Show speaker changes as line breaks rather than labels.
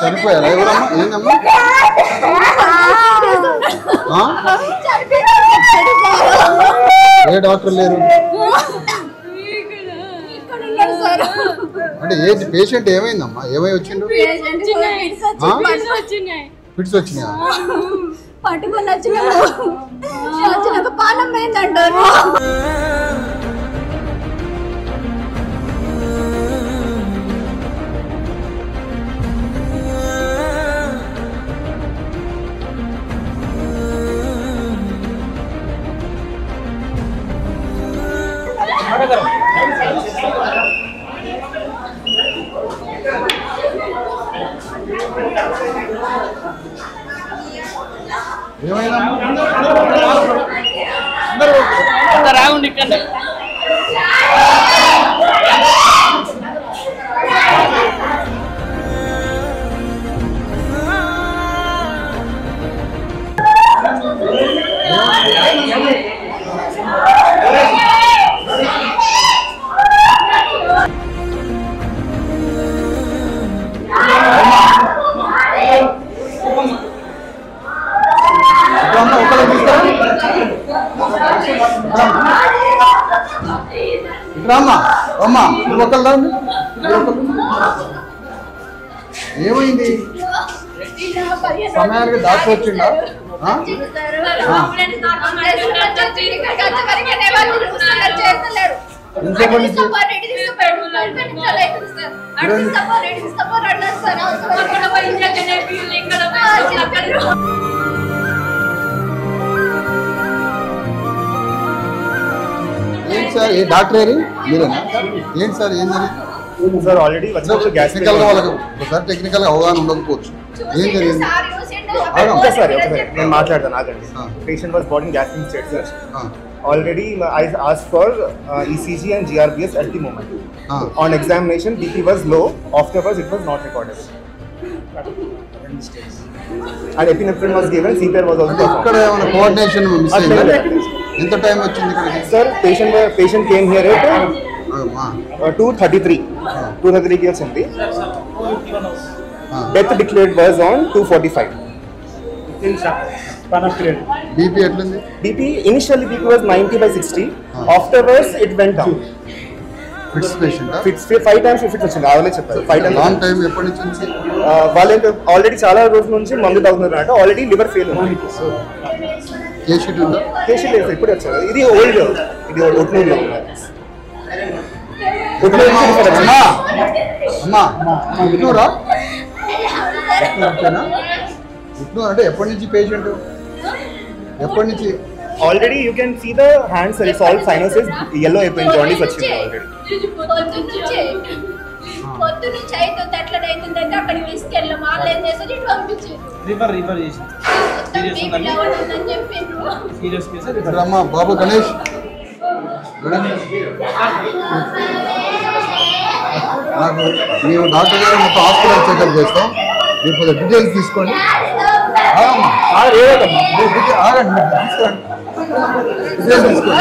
చనిపోయారా? ఎవరమ్మా? ఏందమ్మా? ఏ డాక్టర్ లేరు అంటే ఏది పేషెంట్ ఏమైందమ్మా? ఏమై వచ్చిండు? ఫిట్స్ వచ్చినాయా?
పట్టుకొని వచ్చినాక పానం పోయిందంటారు.
రాగుండి ఇక్కడ
రామ్మా అమ్మా నువ్వు ఒకళ్ళు ఏమైంది? సమయానికి డాక్టర్ వచ్చిందా? ఏంటి సార్? ఏ డాక్టర్ ఏరి మీరేనా? ఏంటి సార్ ఏందని?
సార్ ఆల్రెడీ
టెక్నికల్ గా వాళ్ళకి ఒకసారి టెక్నికల్ గా అవగాహన ఉండకపోవచ్చు. ఏం జరిగింది?
సార్ నేను మాట్లాడతాను ఆగండి. Patient was body gastric state sir. Already I asked for ECG and GRBS at the moment. On examination BP was low, afterwards it was not recorded. And epinephrine was given, CPR was also performed.
ఇక్కడ ఏమైనా coordination miss అయిందా? ఎంత time వచ్చింది ఇక్కడికి?
Sir, patient came here at 2:33. 2:33 కి వచ్చింది. Death declared was on 2:45.
BP ఎట్లుంది?
BP initially BP was 90/60. Afterwards it went down.
Fits patient
fits 5 times fits వచ్చింది. ఆల్రెడీ చెప్పారు 5 times.
లాంగ్ టైం ఎప్పటి నుంచి?
వాళ్ళు ఆల్రెడీ చాలా రోజుల నుంచి మందు తాగుతున్నారు. ఆల్రెడీ లివర్ ఫెయిల్ ఉంది.
కేషీట్ ఉందా?
కేషీట్ లేదు, ఇప్పుడు వచ్చారు. ఇది ఓల్డ్, ఇది ఒట్నూరులో ఉన్నారు.
అమ్మా ఇట్లూరా? ఇట్లు అంటే ఎప్పటి నుంచి పేషెంట్? ఎప్పటి నుంచి?
Already you can see the hands, it's all sinuses yellow అయిపోయింది, జాండీస్ వచ్చింది ఆల్రెడీ.
పొద్దు నుంచి అవుతుంది అట్లా అవుతుందంటే అక్కడికి తీసుకెళ్ళాం. వాళ్ళు ఏం చేస్తారు, ఇటు పంపించారు.
రిఫర్ చేసి సీరియస్ కేసు.
అమ్మా బాబు గణేష్ నాకు మేము డాక్టర్ గారు మొత్తం హాస్పిటల్ చెకప్ చేస్తాం. మీరు కొంచెం డీటెయిల్స్ తీసుకోండి. ఆగండి, తీసుకురండి. డీటెయిల్స్ తీసుకోండి.